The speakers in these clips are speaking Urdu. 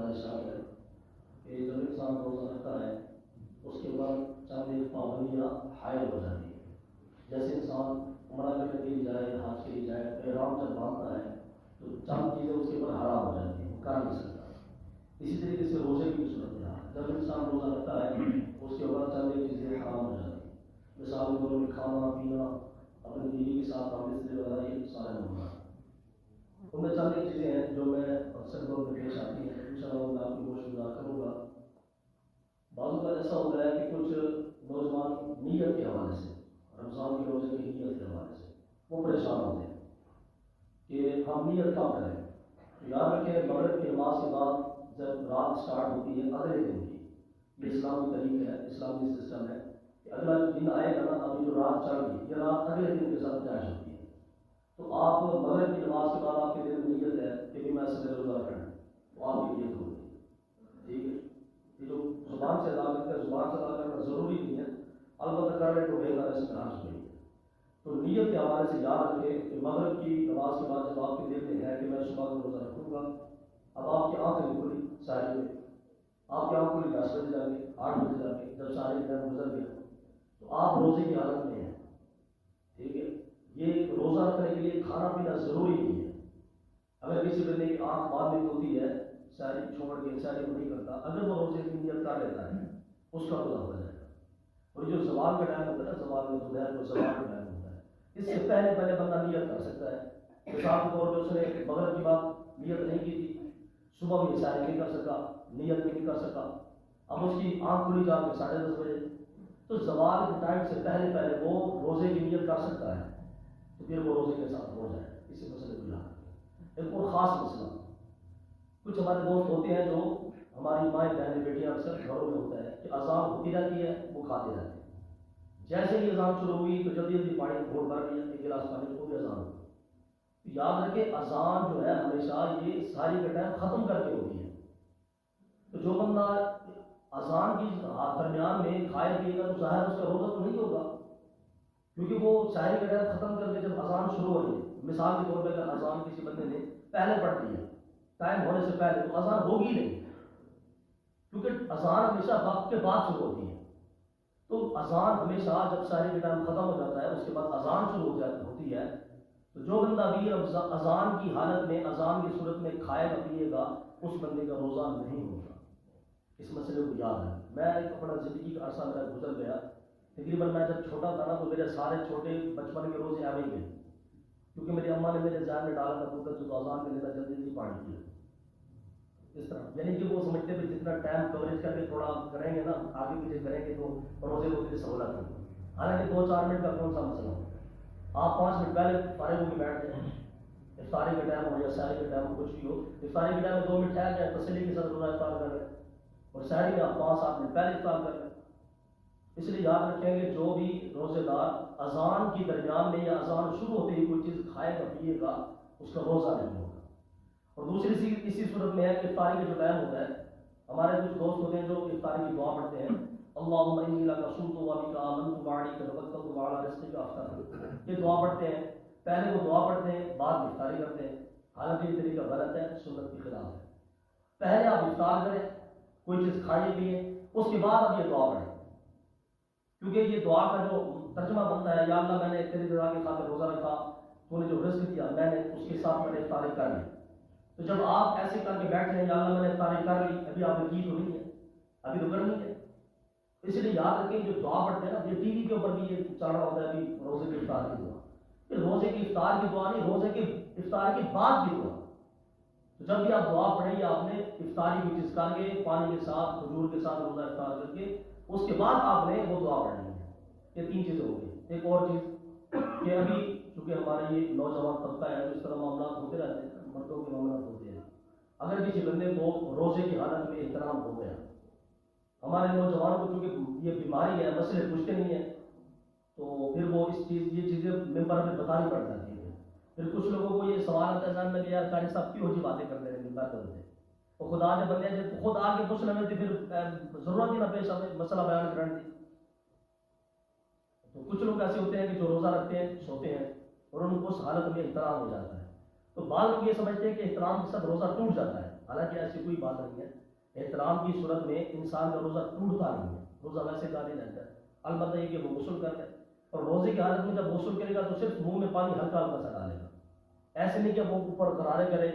ارشاد ہے کہ جب انسان روزہ رکھتا ہے اس کے بعد چند ایک پابندیاں حائل ہو جاتی ہیں. جیسے انسان عمرہ کرنے کے لیے جائے، حج کے لیے جائے، احرام جب باندھتا ہے تو چند چیزیں اس کے اوپر حرام ہو جاتی ہیں، وہ کر نہیں سکتا. اسی طریقے سے روزے کی صورت ہے، جب انسان روزہ رکھتا ہے اس کے بعد چند ایک چیزیں حرام ہو جاتی ہیں. مثال کے طور پر کھانا پینا، اپنی بیوی کے ساتھ عام وغیرہ، یہ سارے معاملات. ان میں چند ایک چیزیں ہیں جو میں اکثر طور پر پیش آتی ہیں، انشاءاللہ میں آپ کی گوشت گزار کروں گا. بعض اوقات ایسا ہوتا ہے کہ کچھ نوجوان نیت کے حوالے سے، رمضان کے روزے کی نیت کے حوالے سے وہ پریشان ہوتے ہیں کہ ہم نیت کب کریں. یاد رکھیں مغرب کی نماز کے بعد جب رات اسٹارٹ ہوتی ہے اگلے دن کی، یہ اسلامی طریق ہے، اسلامی سسٹم ہے کہ اگلا دن آئے گا نا، ابھی جو رات چڑھ گئی یہ رات اگلے دن کے ساتھ طے ہوتی ہے. تو آپ مغرب کی نماز کے بعد آپ کے دل میں نیت ہے کہ میں صبح روزہ رکھنا ہے تو آپ کی نیت ہوگی. ٹھیک ہے، یہ جو زبان سے ادا کرتے ہیں، زبان سے ادا کرنا ضروری نہیں ہے، البتہ کر رہے تو بہتر ہے، اس میں حرج نہیں ہے. تو نیت کے حوالے سے یاد رکھیں کہ مغرب کی نماز کے بعد جب آپ کے دل میں ہے کہ میں صبح کو روزہ رکھوں گا، اب آپ کی آنکھ نہیں کھلی ساری میں، آپ کی آنکھ کھلی 10 بجے جا کے، 8 بجے جا کے، جب سارے ٹائم گزر گیا تو آپ روزے کی حالت میں ہیں. ٹھیک ہے، یہ روزہ رکھنے کے لیے کھانا پینا ضروری نہیں ہے. اگر کسی بندے کی آنکھ بعد میں کھلتی ہے، ساری چھوڑ کے ساری کو نہیں کرتا، اگر وہ روزے کی نیت کر لیتا ہے اس کا روزہ ہو جائے گا. اور جو زوال کا ٹائم ہوتا ہے نا، زوال میں دوپہر کو زوال کا ٹائم ہوتا ہے، اس سے پہلے بندہ نیت کر سکتا ہے. مثال کے طور پہ اس نے مغرب کی بات نیت نہیں کی تھی، صبح بھی ساری نہیں کر سکا، نیت بھی نہیں کر سکا، اب اس کی آنکھ کھلی جا کے 10:30 بجے، تو زوال کے ٹائم سے پہلے وہ روزے کی نیت کر سکتا ہے، تو پھر وہ روزے کے ساتھ ہو جائے. اسی مسئلے کو یاد رکھیں. ایک اور خاص مسئلہ، کچھ ہمارے دوست ہوتے ہیں جو ہماری مائیں بہنیں بیٹیاں اکثر گھروں میں ہوتا ہے کہ اذان ہوتی رہتی ہے، وہ کھاتے رہتے ہیں. جیسے ہی اذان شروع ہوئی تو جلدی جلدی پانی گھونٹ بھر لیا، ایک گلاس پانی کو بھی اذان ہوئی. یاد رکھیں اذان جو ہے ہمیشہ یہ ساری کا ٹائم ختم کر کے ہوتی ہے. تو جو بندہ اذان کی درمیان میں کھائے پیے گا تو ظاہر اس کا روزہ تو نہیں ہوگا، کیونکہ وہ شاعری کا ٹائم ختم کر کے جب اذان شروع ہو رہی ہے، مثال کے طور پہ اگر اذان کسی بندے نے پہلے پڑھ دی ہے ٹائم ہونے سے پہلے، تو اذان ہوگی نہیں، کیونکہ اذان ہمیشہ وقت کے بعد شروع ہوتی ہے. تو اذان ہمیشہ جب شاعری کا ٹائم ختم ہو جاتا ہے اس کے بعد اذان شروع ہوتی ہے، تو جو بندہ بھی اذان کی حالت میں، اذان کی صورت میں کھائے گا پیے گا، اس بندے کا روزہ نہیں ہوگا. اس مسئلے کو یاد ہے. میں ایک اپنا زندگی کا عرصہ میرا گزر گیا، تقریباً میں جب چھوٹا تھا نا تو میرے سارے چھوٹے بچپن کے روزے آ گئے، کیونکہ میری اماں نے میرے ذہن میں ڈالا تھا پتر تو اذان کے لیے جلدی جلدی پانی پیا. اس طرح یعنی کہ وہ سمجھتے بھی جتنا ٹائم کوریج کر کے تھوڑا کریں گے نا، آگے پیچھے کریں گے تو روزے کو سہولت ہوگی. حالانکہ 2-4 منٹ کا کون سا مسئلہ ہوتا ہے، آپ 5 منٹ پہلے فارغ ہو کے بیٹھ جائیں، افطاری کا ٹائم ہو یا سحری کا ٹائم ہو، کچھ بھی ہو، افطاری کے ٹائم میں 2 منٹ ٹھہر جائیں، تسلی کے ساتھ روزہ افطار کر لیں، اور سحری میں آپ 5-7 منٹ پہلے افطار کر لیں. اس لیے یاد رکھیں کہ جو بھی روزے دار اذان کی درمیان میں یا اذان شروع ہوتے ہی کوئی چیز کھائے گا پیے گا، اس کا روزہ نہیں ہوگا. اور دوسری اسی صورت میں ہے کہ افطاری کا جو ٹائم ہوتا ہے، ہمارے کچھ دوست ہوتے ہیں جو افطاری کی دعا پڑھتے ہیں، اللہم انی لک صمت و بک آمنت وعلیک توکلت وعلی رزقک افطرت، یہ دعا پڑھتے ہیں. پہلے وہ دعا پڑھتے ہیں بعد میں افطاری کرتے ہیں، حالانکہ یہ طریقہ غلط ہے، سنت کے خلاف ہے. پہلے آپ افطار کریں، کوئی چیز کھائیے پیئے، اس کے بعد آپ یہ دعا پڑھیں، کیونکہ یہ دعا کا جو ترجمہ بنتا ہے، یا اللہ میں نے تیری رضا کی خاطر روزہ رکھا، تو نے جو رزق دیا میں نے اس کے ساتھ میں نے افطاری کر لی. تو جب آپ ایسے کر کے بیٹھ جائیں، یا اللہ میں نے افطاری کر لی، ابھی آپ نے کی تو نہیں ہے، ابھی تو کرنی ہے. اس لیے یاد رکھیں جو دعا پڑھتے ہیں نا، یہ ٹی وی کے اوپر بھی یہ چل رہا ہوتا ہے ابھی روزے کی افطار کی دعا، یہ روزے کی افطار کی دعا نہیں، روزے کے افطار کے بعد کی دعا. تو جب بھی آپ دعا پڑھیں، آپ نے افطاری کی چیز کر کے پانی کے ساتھ کھجور کے ساتھ روزہ افطار کر کے اس کے بعد آپ نے وہ دعا پڑھنی ہے. یہ 3 چیزیں ہو گئی. ایک اور چیز کہ ابھی چونکہ ہمارے یہ نوجوان طبقہ ہے، اس طرح معاملات ہوتے رہتے ہیں، مردوں کے معاملات ہوتے ہیں. اگر کسی بندے کو روزے کی حالت میں احترام ہو گیا، ہمارے نوجوانوں کو چونکہ یہ بیماری ہے، مسئلے پوچھتے نہیں ہیں، تو پھر وہ یہ چیزیں ممبر میں بتانی پڑ جاتی ہیں. پھر کچھ لوگوں کو یہ سوال آتا ہے ذہن میں کہ یار قاری صاحب کیوں جی باتیں کرتے ہیں ممبر پر سے، وہ خدا نے بندے جب خود آ کے پوچھ لیں تو پھر ضرورت ہی نہ پیش آئے مسئلہ بیان کرنے کی. تو کچھ لوگ ایسے ہوتے ہیں کہ جو روزہ رکھتے ہیں سوتے ہیں اور ان کو اس حالت میں احترام ہو جاتا ہے. تو بعض لوگ یہ سمجھتے ہیں کہ احترام کے ساتھ روزہ ٹوٹ جاتا ہے، حالانکہ ایسی کوئی بات نہیں ہے. احترام کی صورت میں انسان کا روزہ ٹوٹتا نہیں ہے, روزہ ویسے جاری رہتا ہے, البتہ یہ کہ وہ غسل کر لے, اور روزے کی حالت میں جب غسل کرے گا تو صرف منہ میں پانی ہلکا ہلکا سا ڈالے گا, ایسے نہیں کہ وہ اوپر غرارے کرے,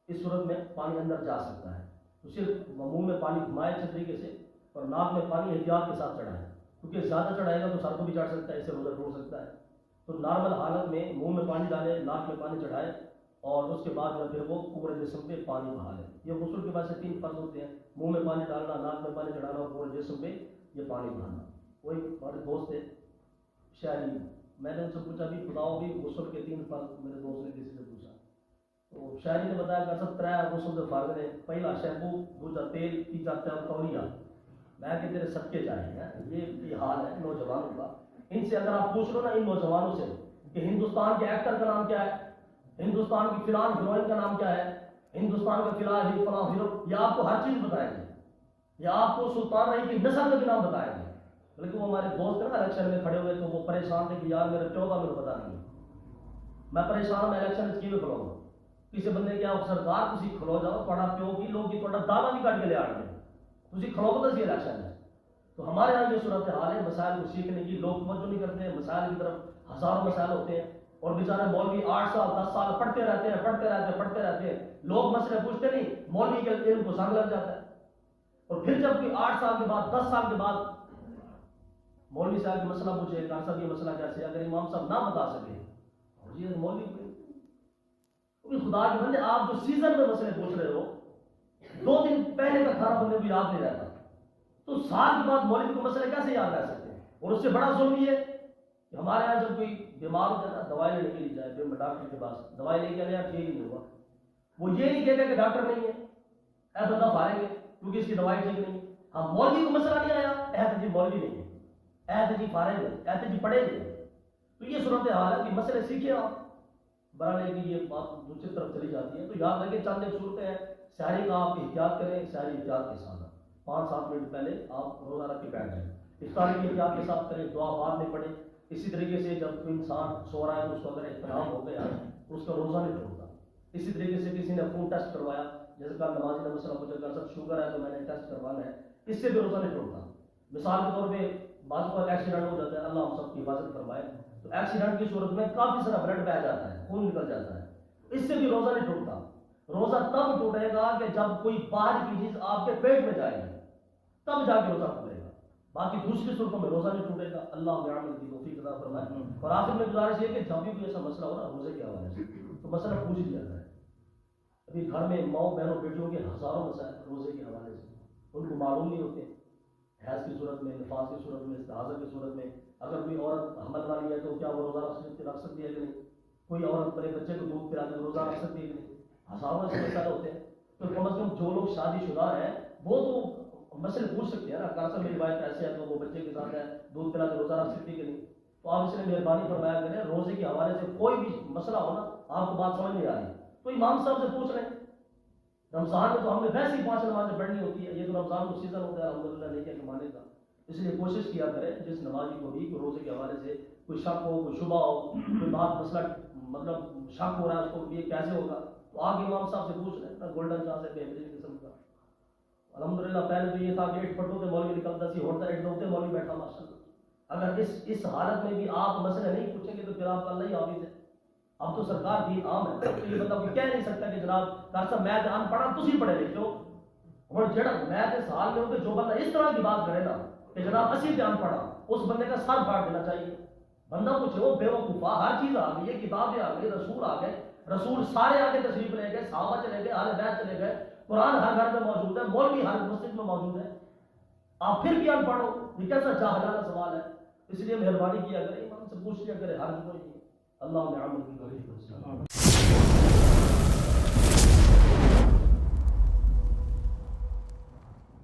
اس صورت میں پانی اندر جا سکتا ہے, تو صرف منہ میں پانی گھمائے اچھے طریقے سے, اور ناک میں پانی احتیاط کے ساتھ چڑھائے, کیونکہ زیادہ چڑھائے گا تو سر کو بھی چڑھ سکتا ہے, اس سے روزہ ٹوٹ سکتا ہے. تو نارمل حالت میں منہ میں پانی ڈالے, ناک میں پانی چڑھائے, اور اس کے بعد جو پھر وہ پورے جسم پہ پانی بہا لے. یہ غسل کے بعد سے 3 فرض ہوتے ہیں, منہ میں پانی ڈالنا, ناک میں پانی چڑھانا, اور پورے جسم پہ یہ پانی بہانا. وہی ہمارے دوست تھے شہری, میں نے ان سے پوچھا بھی بتاؤ بھی غسل کے 3 فرض, میرے دوست نے کسی سے پوچھا تو شاعری نے بتایا کہ سب 3 غسل کے فرض ہیں, پہلا شیمپو, دوسرا تیل, تیسرا تولیہ. میں کہ تیرے صدقے چاہیے, یہ حال ہے نوجوانوں کا. ان سے اگر آپ پوچھ لو نا, ان نوجوانوں سے کہ ہندوستان کے ایکٹر کا نام کیا ہے, ہندوستان کی فلان ہیروئن کا نام کیا ہے, ہندوستان کا فلان ہیرو, یہ آپ کو ہر چیز بتائیں گے, یا آپ کو سلطان رہی کی نسل کا بھی نام بتائیں گے. بلکہ وہ ہمارے دوست نا الیکشن میں کھڑے ہوئے تو وہ پریشان تھے کہ یار میرے پیو کا میرے پتا نہیں, میں پریشان ہوں, میں الیکشن کی کھلوں گا. کسی بندے کیا سرکار تھی کھلو جاؤ, پڑا پیو کی لوگ کی دادا بھی کٹ کے لے آ گئے, تھی کھلو تو سی الیکشن ہے. تو ہمارے یہاں یہ صورت حال ہے, مسائل کو سیکھنے کی لوگ توجہ نہیں کرتے ہیں, مسائل کی طرف ہزاروں مسائل ہوتے ہیں, اور بیچارے مولوی 8 سال 10 سال پڑھتے رہتے ہیں, لوگ مسئلے پوچھتے نہیں, مولوی کے علم کو سنگ لگ جاتا ہے. اور پھر جب کوئی 8 سال کے بعد 10 سال کے بعد مولوی صاحب یہ مسئلہ پوچھے, ڈاکٹر صاحب یہ مسئلہ کیسے, اگر امام صاحب نہ بتا سکے, اور یہ مولوی خدا کے بندے, آپ جو سیزن میں مسئلے پوچھ رہے ہو, 2 دن پہلے کا کھانا بندے کو یاد نہیں رہتا, تو سال کے بعد مولوی کو مسئلے کیسے یاد رہ سکتے ہیں. اور اس سے بڑا ظلم یہ کہ ہمارے یہاں جب کوئی بیمار ہوتا ہے نا, دوائی لینے کے لیے جائے ڈاکٹر کے پاس, دوائی لے کے آئے آپ, یہ نہیں ہوگا, وہ یہ نہیں کہتا کہ ڈاکٹر نہیں ہے, اے بندہ ماریں گے کیونکہ اس کی دوائی ٹھیک نہیں. ہاں مولوی کو مسئلہ نہیں آیا, اے جی مولوی نہیں ہے, اے جی فارغ ہے, اے جی پڑھے گے. تو یہ صورت حال ہے کہ مسئلے سیکھے آپ, بہرحال ہے کہ یہ بات دوسری طرف چلی جاتی ہے. تو یاد رکھیں چند ایک صورتیں ہیں, سحری کا آپ احتیاط کریں, سحری احتیاط کے ساتھ 5-7 منٹ پہلے آپ روزہ رکھ کے بیٹھ جائیں, افطار کی احتیاط کے ساتھ کریں, دعا بعد میں پڑھیں. اسی طریقے سے جب کوئی انسان سو رہا ہے تو اس کو اگر احترام ہو گیا اس کا روزہ نہیں ٹوٹتا. اسی طریقے سے کسی نے خون ٹیسٹ کروایا, جیسے کہ نمازی نے مسئلہ پوچھا کر سب شوگر ہے تو میں نے ٹیسٹ کروانا ہے, اس سے بھی روزہ نہیں ٹوٹتا. مثال کے طور پہ بعض کا ایکسیڈنٹ ہو جاتا ہے, اللہ ہم سب کی حفاظت فرمائے, تو ایکسیڈنٹ کی صورت میں کافی سارا بلڈ بہ جاتا ہے, خون نکل جاتا ہے, اس سے بھی روزہ نہیں ٹوٹتا. روزہ تب ٹوٹے گا کہ جب کوئی باہر کی چیز آپ کے پیٹ میں جائے گی, تب جا کے روزہ ٹوٹے گا. باقی دوسری صورتوں میں روزہ نہیں ٹوٹے گا. اللہ عمل کی توفیق عطا فرمائے. اور آخر میں گزارش یہ کہ جب بھی کوئی ایسا مسئلہ ہو نا روزے کے حوالے سے, تو مسئلہ پوچھ لیا جائے. ابھی گھر میں ماؤں بہنوں بیٹیوں کے ہزاروں مسائل روزے کے حوالے سے, ان کو معلوم نہیں ہوتے. حیض کی صورت میں, نفاس کی صورت میں, استحاضہ کی صورت میں, اگر کوئی عورت حمل والی ہے تو کیا وہ روزہ رکھ سکتی ہے کہ نہیں, کوئی عورت اپنے بچے کو دودھ پلا کے روزہ رکھ سکتی ہے کہ نہیں, ہزاروں ایسے مسائل ہوتے ہیں. تو کم از کم جو لوگ شادی شدہ ہیں وہ تو مسئلے پوچھ سکتے ہیں نا, کاسا میری وائف ایسے ہے تو وہ بچے کے ساتھ ہے, دودھ پلا کے روزہ رکھ سکتی ہے کہ نہیں. تو آپ اس لیے مہربانی فرمایا کریں, روزے کے حوالے سے کوئی بھی مسئلہ ہو نا, آپ کو بات سمجھ نہیں آ رہی تو امام صاحب سے پوچھ لیں. رمضان میں تو ہم نے ویسے ہی 5 نمازیں پڑھنی ہوتی ہے, یہ تو رمضان کو سیزن ہوتا ہے الحمدللہ نہیں کیا کمانے کا, اس لیے کوشش کیا کرے جس نمازی کو بھی روزے کے حوالے سے کوئی شک ہو, کوئی شبہ ہو, کوئی بات مسئلہ مطلب شک ہو رہا ہے اس کو یہ کیسے ہوگا, تو آپ امام صاحب سے پوچھ لیں. گولڈن چانس ہے بہترین قسم کا. الحمدللہ پہلے تو یہ تھا کہ 8 پٹوں سے مولوی نکلتا سی, ہوتا 8 دوتے مولوی بیٹھا ماشاءاللہ. اگر اس حالت میں بھی آپ مسئلے نہیں پوچھیں گے تو پھر آپ کا اللہ ہی حافظ ہے. اب تو سرکار دین عام ہے, تو یہ بندہ کوئی کہہ نہیں سکتا کہ جناب ڈاکٹر صاحب میں ان پڑھا تسی پڑھے لکھے ہو, اور جڑا میں اس حال میں ہوں کہ جو بندہ اس طرح کی بات کرے نا کہ جناب اسی دھیان پڑھا, اس بندے کا سر پھاڑ دینا چاہیے. بندہ کچھ ہو بے وقوفا, ہر چیز آ گئی ہے, کتابیں آ گئی, رسول آ گئے, رسول سارے آگے تشریف لے گئے, صحابہ چلے گئے, اہل بیت چلے گئے, قرآن ہر گھر میں موجود ہے, مولوی ہر مسجد میں موجود ہے, آپ پھر بھی ان پڑھو, یہ کیسا جاہلانہ سوال ہے. اس لیے مہربانی کیا کرے, امام سے پوچھ لیا کرے, ہر کوئی. اللہ نے عمل کی توفیق.